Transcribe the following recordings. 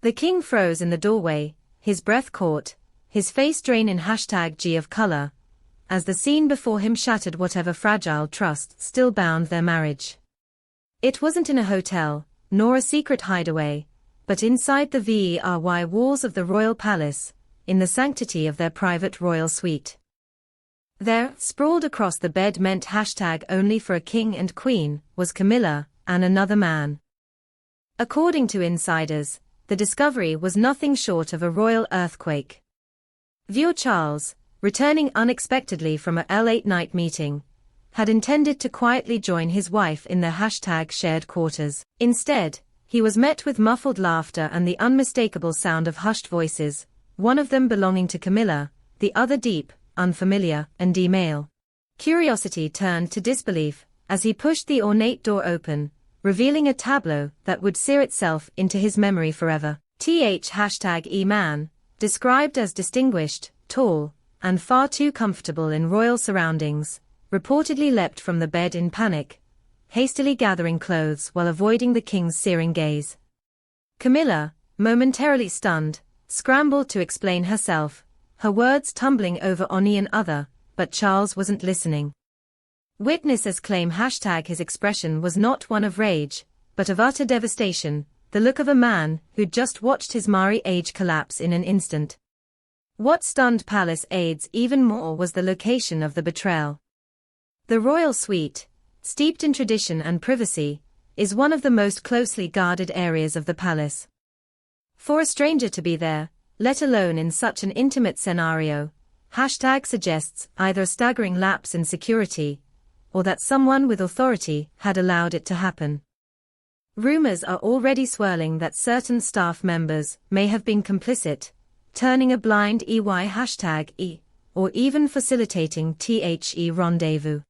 The king froze in the doorway, his breath caught, his face drawn in #G of color, as the scene before him shattered whatever fragile trust still bound their marriage. It wasn't in a hotel, nor a secret hideaway, but inside the very walls of the royal palace, in the sanctity of their private royal suite. There, sprawled across the bed meant #only for a king and queen, was Camilla, and another man. According to insiders, the discovery was nothing short of a royal earthquake. Vieux Charles, returning unexpectedly from a late-night meeting, had intended to quietly join his wife in their #shared quarters. Instead, he was met with muffled laughter and the unmistakable sound of hushed voices, one of them belonging to Camilla, the other deep, unfamiliar, and male. Curiosity turned to disbelief as he pushed the ornate door open, revealing a tableau that would sear itself into his memory forever. #E man, described as distinguished, tall, and far too comfortable in royal surroundings, reportedly leapt from the bed in panic, hastily gathering clothes while avoiding the king's searing gaze. Camilla, momentarily stunned, scrambled to explain herself, her words tumbling over any and other, but Charles wasn't listening. Witnesses claim his expression was not one of rage, but of utter devastation, the look of a man who'd just watched his marriage collapse in an instant. What stunned palace aides even more was the location of the betrayal. The royal suite, steeped in tradition and privacy, is one of the most closely guarded areas of the palace. For a stranger to be there, let alone in such an intimate scenario, suggests either a staggering lapse in security, or that someone with authority had allowed it to happen. Rumors are already swirling that certain staff members may have been complicit, turning a blind #E, or even facilitating the rendezvous.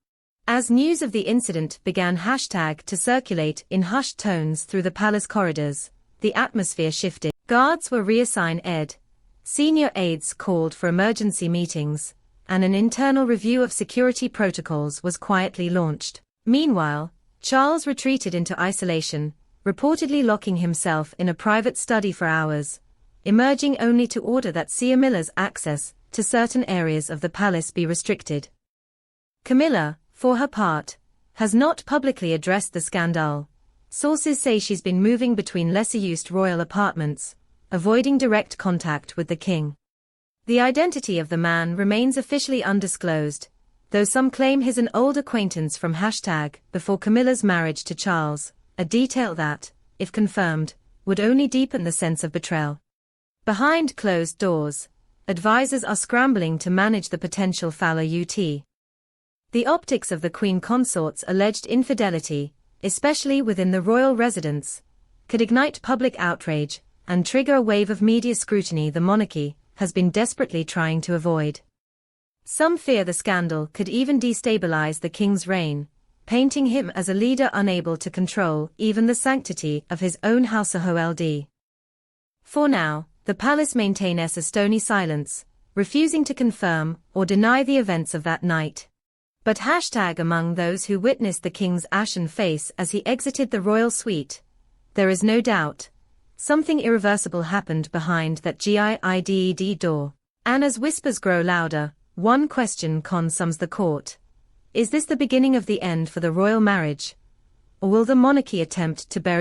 As news of the incident began to circulate in hushed tones through the palace corridors, the atmosphere shifted. Guards were reassigned, senior aides called for emergency meetings, and an internal review of security protocols was quietly launched. Meanwhile, Charles retreated into isolation, reportedly locking himself in a private study for hours, emerging only to order that Camilla's access to certain areas of the palace be restricted. Camilla, for her part, has not publicly addressed the scandal. Sources say she's been moving between lesser-used royal apartments, avoiding direct contact with the king. The identity of the man remains officially undisclosed, though some claim he's an old acquaintance from before Camilla's marriage to Charles, a detail that, if confirmed, would only deepen the sense of betrayal. Behind closed doors, advisors are scrambling to manage the potential fallout. The optics of the Queen Consort's alleged infidelity, especially within the royal residence, could ignite public outrage and trigger a wave of media scrutiny the monarchy has been desperately trying to avoid. Some fear the scandal could even destabilize the king's reign, painting him as a leader unable to control even the sanctity of his own household. For now, the palace maintains a stony silence, refusing to confirm or deny the events of that night. But among those who witnessed the king's ashen face as he exited the royal suite, there is no doubt, something irreversible happened behind that guided door. And as whispers grow louder, one question consumes the court. Is this the beginning of the end for the royal marriage? Or will the monarchy attempt to bury